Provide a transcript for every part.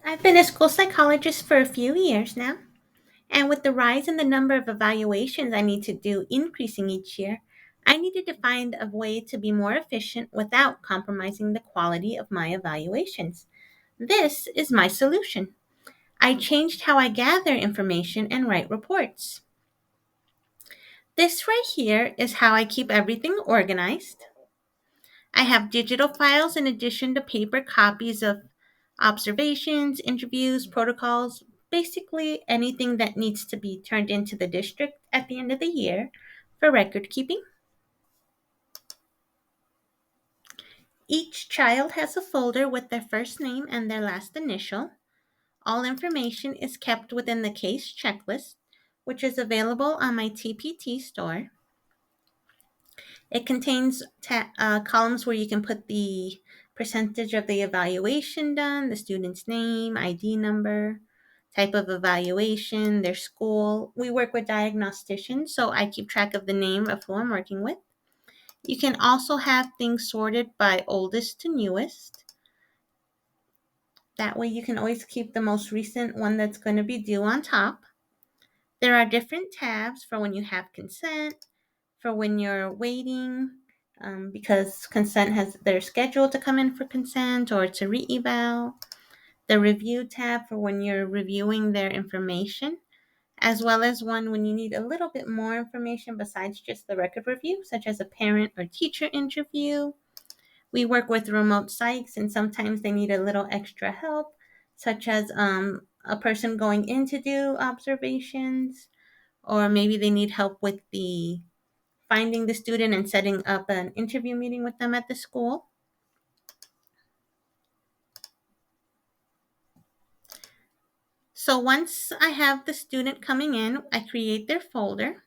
I've been a school psychologist for a few years now, and with the rise in the number of evaluations I need to do increasing each year, I needed to find a way to be more efficient without compromising the quality of my evaluations. This is my solution. I changed how I gather information and write reports. This right here is how I keep everything organized. I have digital files in addition to paper copies of observations, interviews, protocols, basically anything that needs to be turned into the district at the end of the year for record keeping. Each child has a folder with their first name and their last initial. All information is kept within the case checklist, which is available on my TPT store. It contains columns where you can put the percentage of the evaluation done, the student's name, ID number, type of evaluation, their school. We work with diagnosticians, so I keep track of the name of who I'm working with. You can also have things sorted by oldest to newest. That way you can always keep the most recent one that's going to be due on top. There are different tabs for when you have consent, for when you're waiting, because consent has they're scheduled to come in for consent or to re-eval. The review tab for when you're reviewing their information, as well as one when you need a little bit more information besides just the record review, such as a parent or teacher interview. We work with remote psychs, and sometimes they need a little extra help, such as a person going in to do observations, or maybe they need help with the finding the student and setting up an interview meeting with them at the school. So once I have the student coming in, I create their folder.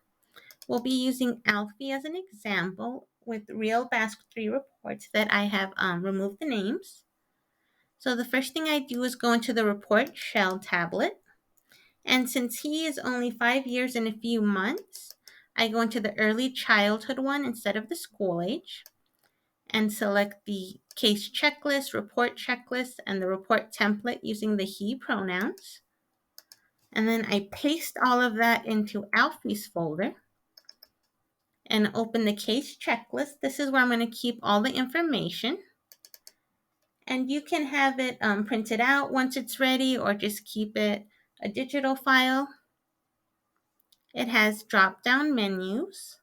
We'll be using Alfie as an example with real Basque 3 reports that I have removed the names. So the first thing I do is go into the report shell tablet. And since he is only 5 years and a few months, I go into the early childhood one instead of the school age and select the case checklist, report checklist, and the report template using the he pronouns. And then I paste all of that into Alfie's folder and open the case checklist. This is where I'm going to keep all the information. And you can have it printed out once it's ready or just keep it a digital file. It has drop down menus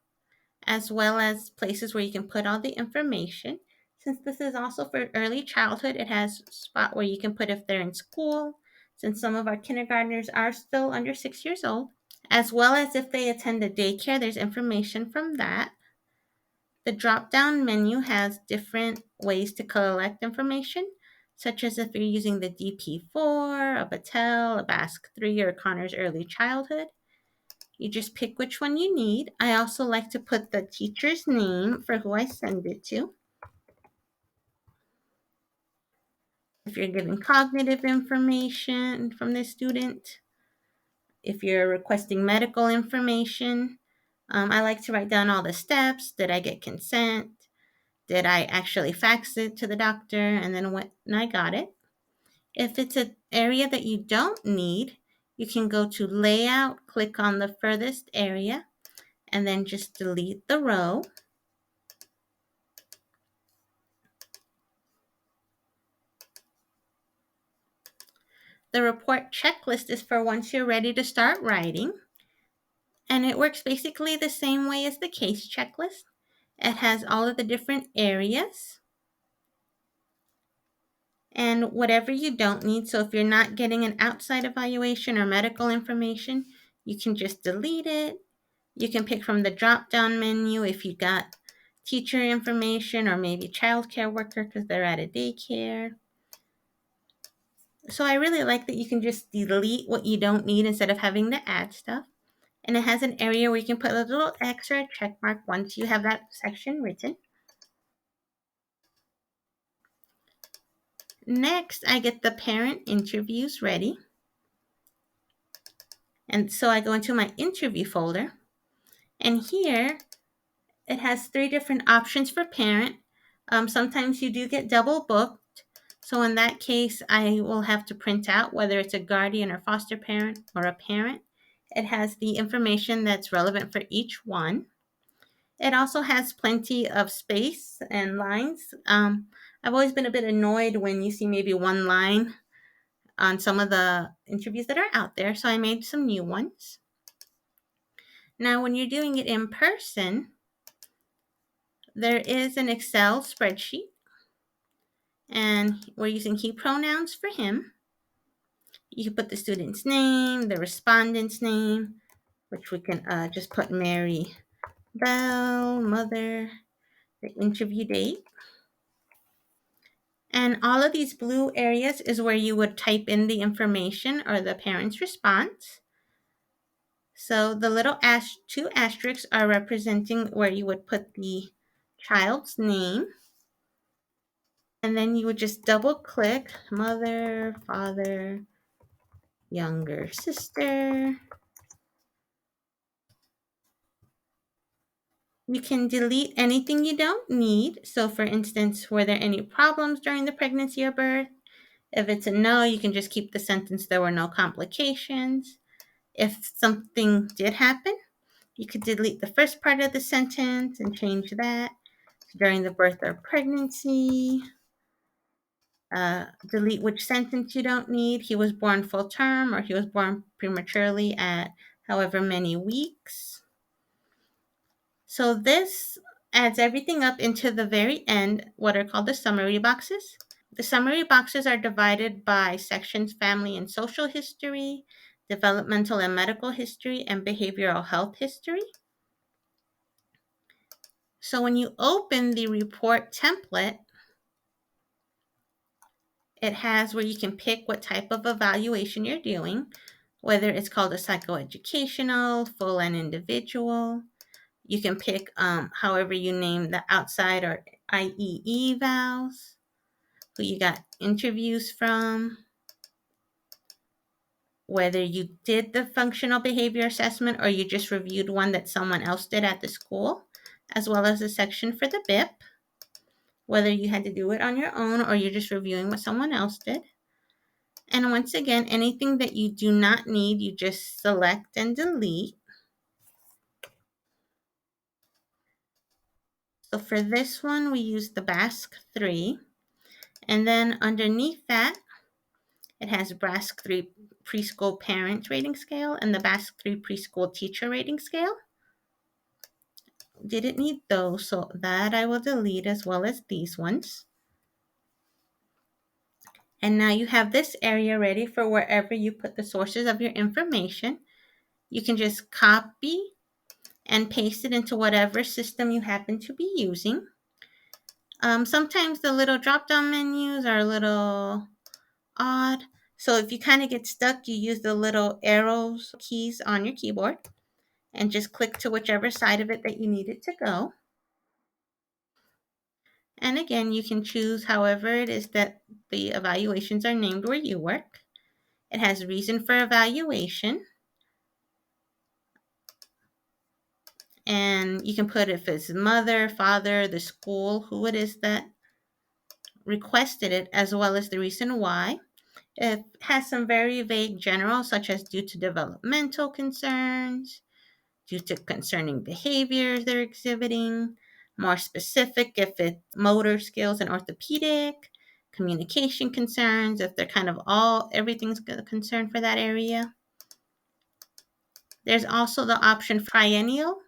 as well as places where you can put all the information. Since this is also for early childhood, it has a spot where you can put if they're in school, since some of our kindergartners are still under 6 years old, as well as if they attend a daycare, there's information from that. The drop down menu has different ways to collect information, such as if you're using the DP4, a Battelle, a Basque 3, or Connor's early childhood. You just pick which one you need. I also like to put the teacher's name for who I send it to. If you're giving cognitive information from the student, if you're requesting medical information, I like to write down all the steps. Did I get consent? Did I actually fax it to the doctor? And then when I got it. If it's an area that you don't need, you can go to layout, click on the furthest area, and then just delete the row. The report checklist is for once you're ready to start writing. And it works basically the same way as the case checklist. It has all of the different areas and whatever you don't need. So if you're not getting an outside evaluation or medical information, you can just delete it. You can pick from the drop down menu if you got teacher information or maybe childcare worker because they're at a daycare. So I really like that you can just delete what you don't need instead of having to add stuff. And it has an area where you can put a little X or a check mark once you have that section written. Next, I get the parent interviews ready. And so I go into my interview folder. And here, it has 3 different options for parent. Sometimes you do get double booked. So in that case, I will have to print out whether it's a guardian or foster parent or a parent. It has the information that's relevant for each one. It also has plenty of space and lines. I've always been a bit annoyed when you see maybe one line on some of the interviews that are out there, so I made some new ones. Now, when you're doing it in person, there is an Excel spreadsheet, and we're using he pronouns for him. You can put the student's name, the respondent's name, which we can just put Mary Bell, mother, the interview date. And all of these blue areas is where you would type in the information or the parent's response. So the little two asterisks are representing where you would put the child's name. And then you would just double click mother, father, younger sister. You can delete anything you don't need. So for instance, were there any problems during the pregnancy or birth? If it's a no, you can just keep the sentence, there were no complications. If something did happen, you could delete the first part of the sentence and change that during the birth or pregnancy. Delete which sentence you don't need. He was born full term or he was born prematurely at however many weeks. So this adds everything up into the very end, what are called the summary boxes. The summary boxes are divided by sections: family and social history, developmental and medical history, and behavioral health history. So when you open the report template, it has where you can pick what type of evaluation you're doing, whether it's called a psychoeducational, full, and individual. You can pick however you name the outside or IE evals, who you got interviews from, whether you did the functional behavior assessment or you just reviewed one that someone else did at the school, as well as a section for the BIP, whether you had to do it on your own or you're just reviewing what someone else did. And once again, anything that you do not need, you just select and delete. So for this one, we use the BASC 3. And then underneath that, it has BASC 3 preschool parent rating scale and the BASC 3 preschool teacher rating scale. Didn't need those, so that I will delete as well as these ones. And now you have this area ready for wherever you put the sources of your information. You can just copy and paste it into whatever system you happen to be using. Sometimes the little drop-down menus are a little odd. So if you kind of get stuck, you use the little arrows keys on your keyboard and just click to whichever side of it that you need it to go. And again, you can choose however it is that the evaluations are named where you work. It has reason for evaluation. And you can put if it's mother, father, the school, who it is that requested it, as well as the reason why. It has some very vague general, such as due to developmental concerns, due to concerning behaviors they're exhibiting. More specific, if it's motor skills and orthopedic, communication concerns, if they're kind of everything's a concern for that area. There's also the option for triennial,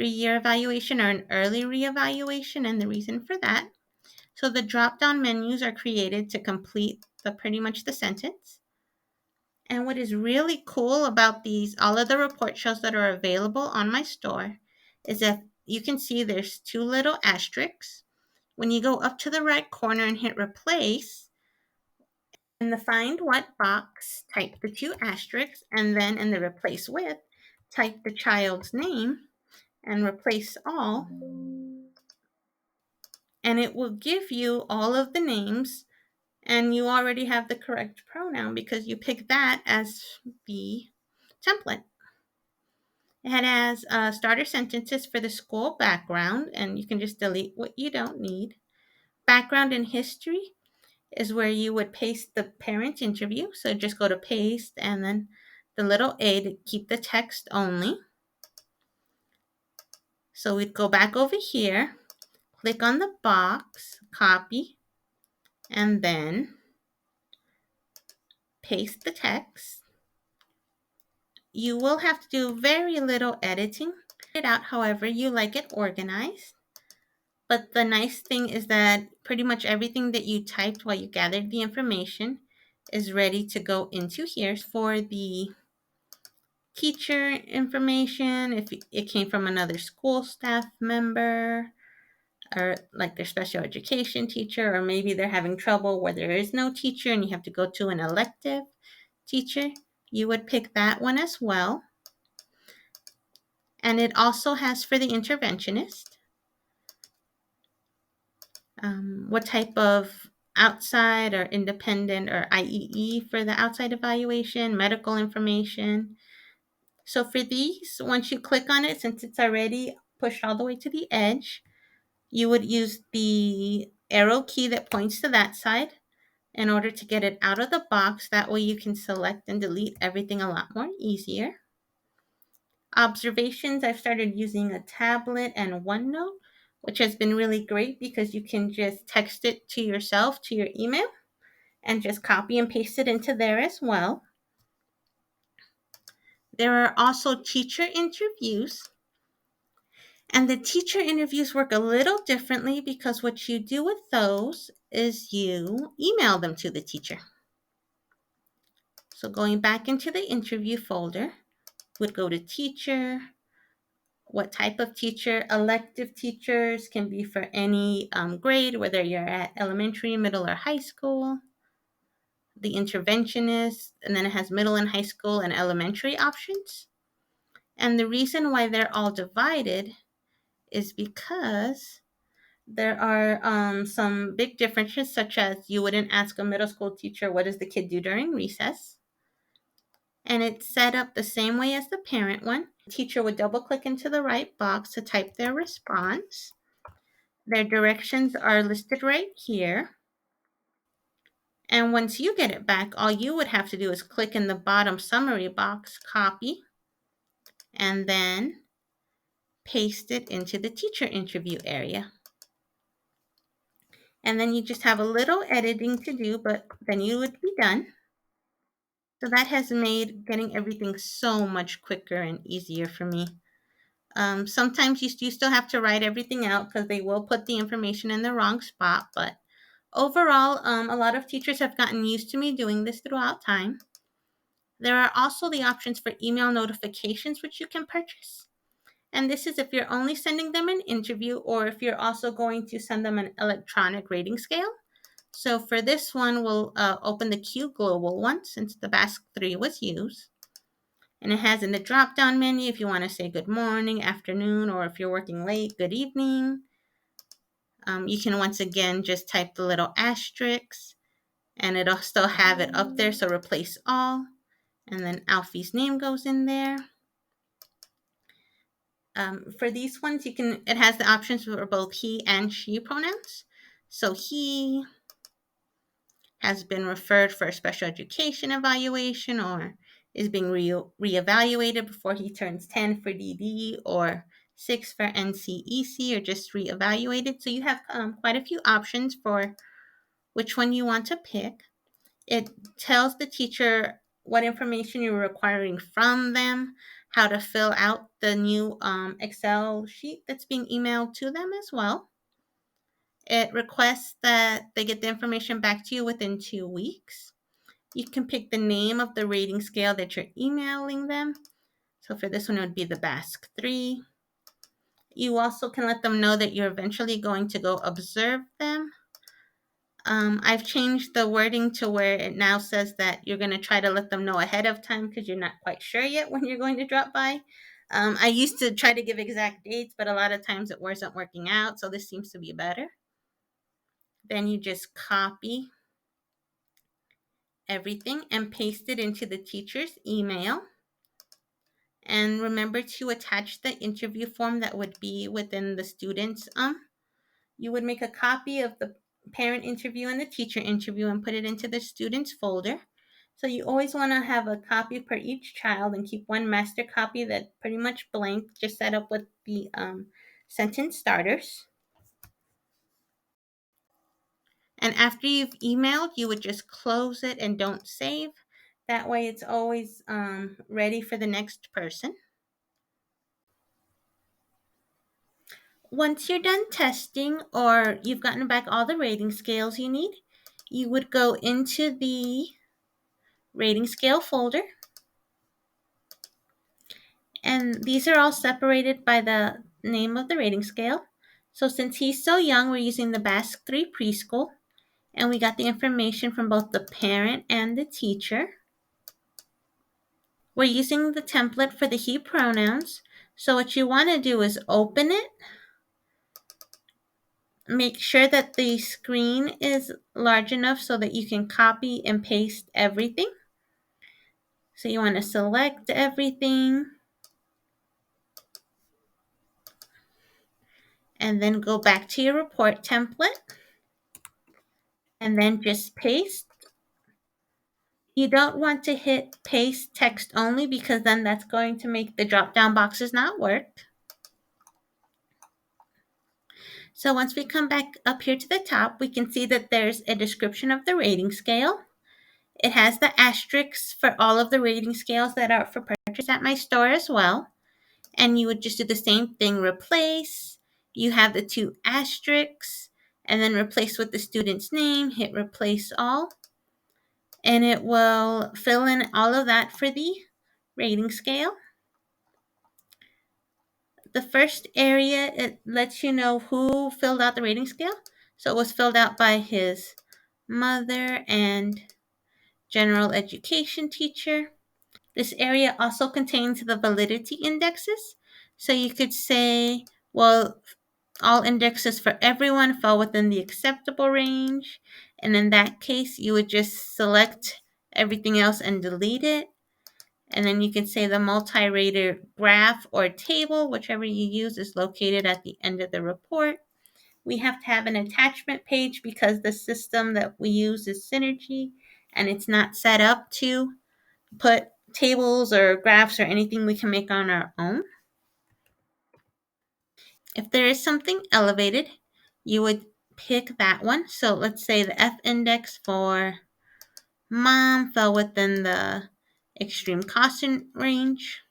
3-year evaluation or an early reevaluation, and the reason for that. So the drop-down menus are created to complete pretty much the sentence. And what is really cool about all of the report shows that are available on my store, is that you can see there's 2 little asterisks. When you go up to the right corner and hit replace, in the find what box, type the 2 asterisks, and then in the replace with, type the child's name and replace all. And it will give you all of the names, and you already have the correct pronoun because you picked that as the template. It has starter sentences for the school background, and you can just delete what you don't need. Background and history. is where you would paste the parent interview. So just go to paste and then the little A to keep the text only. So we'd go back over here, click on the box, copy, and then paste the text. You will have to do very little editing. It out however you like it organized. But the nice thing is that pretty much everything that you typed while you gathered the information is ready to go into here. For the teacher information, if it came from another school staff member, or like their special education teacher, or maybe they're having trouble where there is no teacher and you have to go to an elective teacher, you would pick that one as well. And it also has for the interventionist, what type of outside or independent or IEE for the outside evaluation, medical information. So for these, once you click on it, since it's already pushed all the way to the edge, you would use the arrow key that points to that side in order to get it out of the box. That way you can select and delete everything a lot more easier. Observations, I've started using a tablet and OneNote, which has been really great because you can just text it to yourself, to your email, and just copy and paste it into there as well. There are also teacher interviews. And the teacher interviews work a little differently because what you do with those is you email them to the teacher. So going back into the interview folder, would go to teacher, what type of teacher. Elective teachers can be for any grade, whether you're at elementary, middle, or high school. The interventionist, and then it has middle and high school and elementary options. And the reason why they're all divided is because there are some big differences, such as you wouldn't ask a middle school teacher, what does the kid do during recess? And it's set up the same way as the parent one. The teacher would double click into the right box to type their response. Their directions are listed right here. And once you get it back, all you would have to do is click in the bottom summary box, copy, and then paste it into the teacher interview area. And then you just have a little editing to do, but then you would be done. So that has made getting everything so much quicker and easier for me. Sometimes you still have to write everything out because they will put the information in the wrong spot. But overall, a lot of teachers have gotten used to me doing this throughout time. There are also the options for email notifications, which you can purchase. And this is if you're only sending them an interview or if you're also going to send them an electronic rating scale. So for this one, we'll open the Q Global one since the BASC 3 was used. And it has in the drop-down menu if you want to say good morning, afternoon, or if you're working late, good evening. You can once again just type the little asterisks and it'll still have it up there. So replace all. And then Alfie's name goes in there. For these ones, it has the options for both he and she pronouns. So he has been referred for a special education evaluation or is being reevaluated before he turns 10 for DD or 6 for NCEC or just reevaluated. So you have quite a few options for which one you want to pick. It tells the teacher what information you're requiring from them, how to fill out the new Excel sheet that's being emailed to them as well. It requests that they get the information back to you within 2 weeks. You can pick the name of the rating scale that you're emailing them. So for this one, it would be the BASC 3. You also can let them know that you're eventually going to go observe them. I've changed the wording to where it now says that you're going to try to let them know ahead of time because you're not quite sure yet when you're going to drop by. I used to try to give exact dates, but a lot of times it wasn't working out, so this seems to be better. Then you just copy everything and paste it into the teacher's email. And remember to attach the interview form that would be within the student's. You would make a copy of the parent interview and the teacher interview and put it into the student's folder. So you always want to have a copy per each child and keep one master copy that pretty much blank, just set up with the sentence starters. And after you've emailed, you would just close it and don't save. That way it's always ready for the next person. Once you're done testing or you've gotten back all the rating scales you need, you would go into the rating scale folder. And these are all separated by the name of the rating scale. So since he's so young, we're using the Basque 3 preschool. And we got the information from both the parent and the teacher. We're using the template for the he pronouns. So what you want to do is open it. Make sure that the screen is large enough so that you can copy and paste everything. So you want to select everything. And then go back to your report template. And then just paste. You don't want to hit paste text only because then that's going to make the drop down boxes not work. So once we come back up here to the top, we can see that there's a description of the rating scale. It has the asterisks for all of the rating scales that are for purchase at my store as well. And you would just do the same thing, replace. You have the two asterisks and then replace with the student's name, hit replace all. And it will fill in all of that for the rating scale. The first area, it lets you know who filled out the rating scale. So it was filled out by his mother and general education teacher. This area also contains the validity indexes. So you could say, well, all indexes for everyone fell within the acceptable range. And in that case, you would just select everything else and delete it. And then you can say the multi-rater graph or table, whichever you use, is located at the end of the report. We have to have an attachment page because the system that we use is Synergy and it's not set up to put tables or graphs or anything we can make on our own. If there is something elevated, you would pick that one. So let's say the F index for mom fell within the extreme caution range,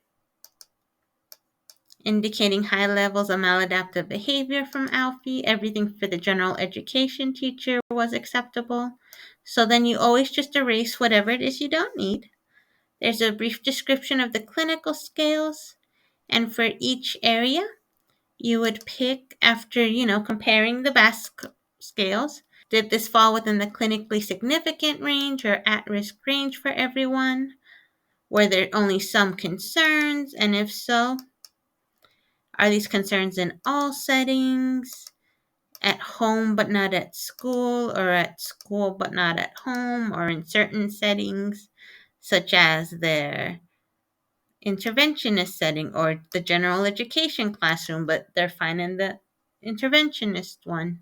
indicating high levels of maladaptive behavior from Alfie. Everything for the general education teacher was acceptable. So then you always just erase whatever it is you don't need. There's a brief description of the clinical scales. And for each area, you would pick after, comparing the Basque scales. Did this fall within the clinically significant range or at-risk range for everyone? Were there only some concerns? And if so, are these concerns in all settings? At home but not at school, or at school but not at home, or in certain settings, such as their interventionist setting or the general education classroom, but they're fine in the interventionist one.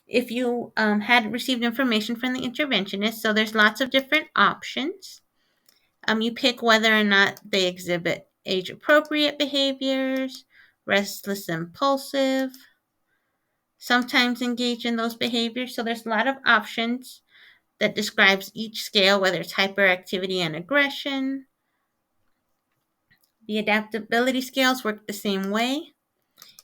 If you had received information from the interventionist, so there's lots of different options. You pick whether or not they exhibit age-appropriate behaviors, restless, impulsive, sometimes engage in those behaviors. So there's a lot of options that describes each scale, whether it's hyperactivity and aggression. The adaptability scales work the same way.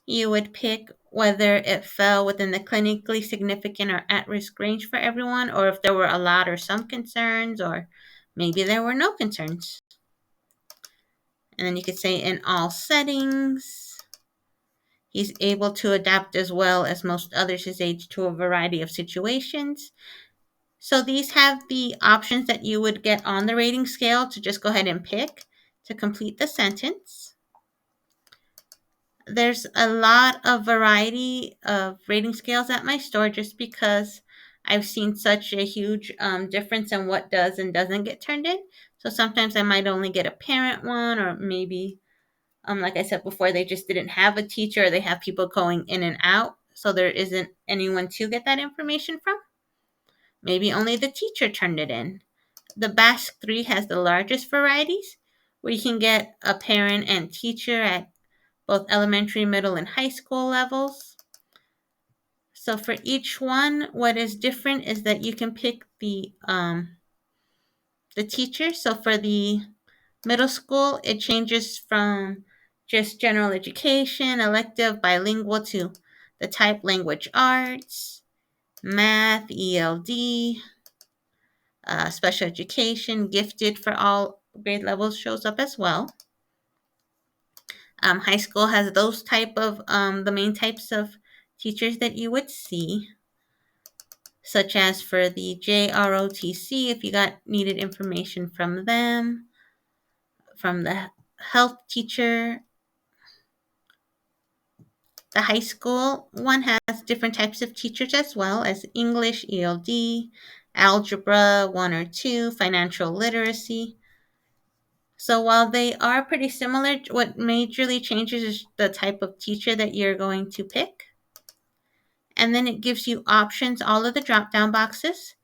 You would pick whether it fell within the clinically significant or at-risk range for everyone, or if there were a lot or some concerns, or maybe there were no concerns. And then you could say in all settings, he's able to adapt as well as most others his age to a variety of situations. So these have the options that you would get on the rating scale to just go ahead and pick to complete the sentence. There's a lot of variety of rating scales at my store just because I've seen such a huge difference in what does and doesn't get turned in. So sometimes I might only get a parent one, or maybe, like I said before, they just didn't have a teacher, or they have people going in and out. so there isn't anyone to get that information from. Maybe only the teacher turned it in. The Basque 3 has the largest varieties, where you can get a parent and teacher at both elementary, middle, and high school levels. So for each one, what is different is that you can pick the teacher. So for the middle school, it changes from just general education, elective, bilingual to the type language arts, math, ELD, special education, gifted for all grade levels shows up as well. High school has those type of the main types of teachers that you would see, such as for the JROTC, if you got needed information from them, from the health teacher. The high school one has different types of teachers as well as English, ELD, algebra 1 or 2, financial literacy. So while they are pretty similar, what majorly changes is the type of teacher that you're going to pick. And then it gives you options, all of the drop down boxes,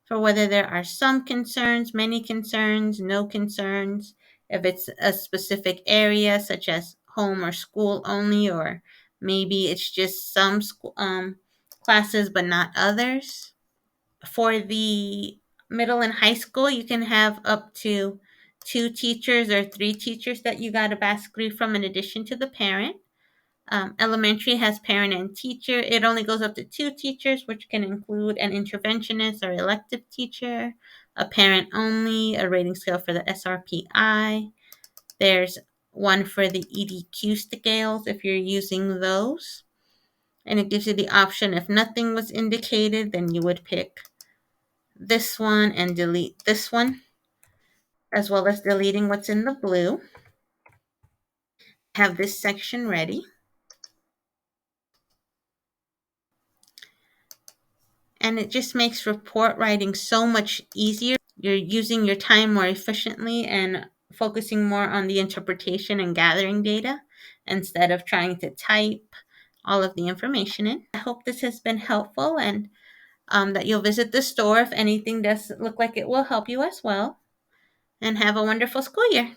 for whether there are some concerns, many concerns, no concerns, if it's a specific area such as home or school only, or maybe it's just some school, classes but not others. For the middle and high school, you can have up to 2 teachers or 3 teachers that you got a basically from in addition to the parent. Elementary has parent and teacher. It only goes up to 2 teachers, which can include an interventionist or elective teacher, a parent only, a rating scale for the SRPI. There's one for the EDQ scales if you're using those. And it gives you the option, if nothing was indicated, then you would pick this one and delete this one, as well as deleting what's in the blue. Have this section ready. And it just makes report writing so much easier. You're using your time more efficiently and focusing more on the interpretation and gathering data instead of trying to type all of the information in. I hope this has been helpful, and that you'll visit the store if anything does look like it will help you as well. And have a wonderful school year.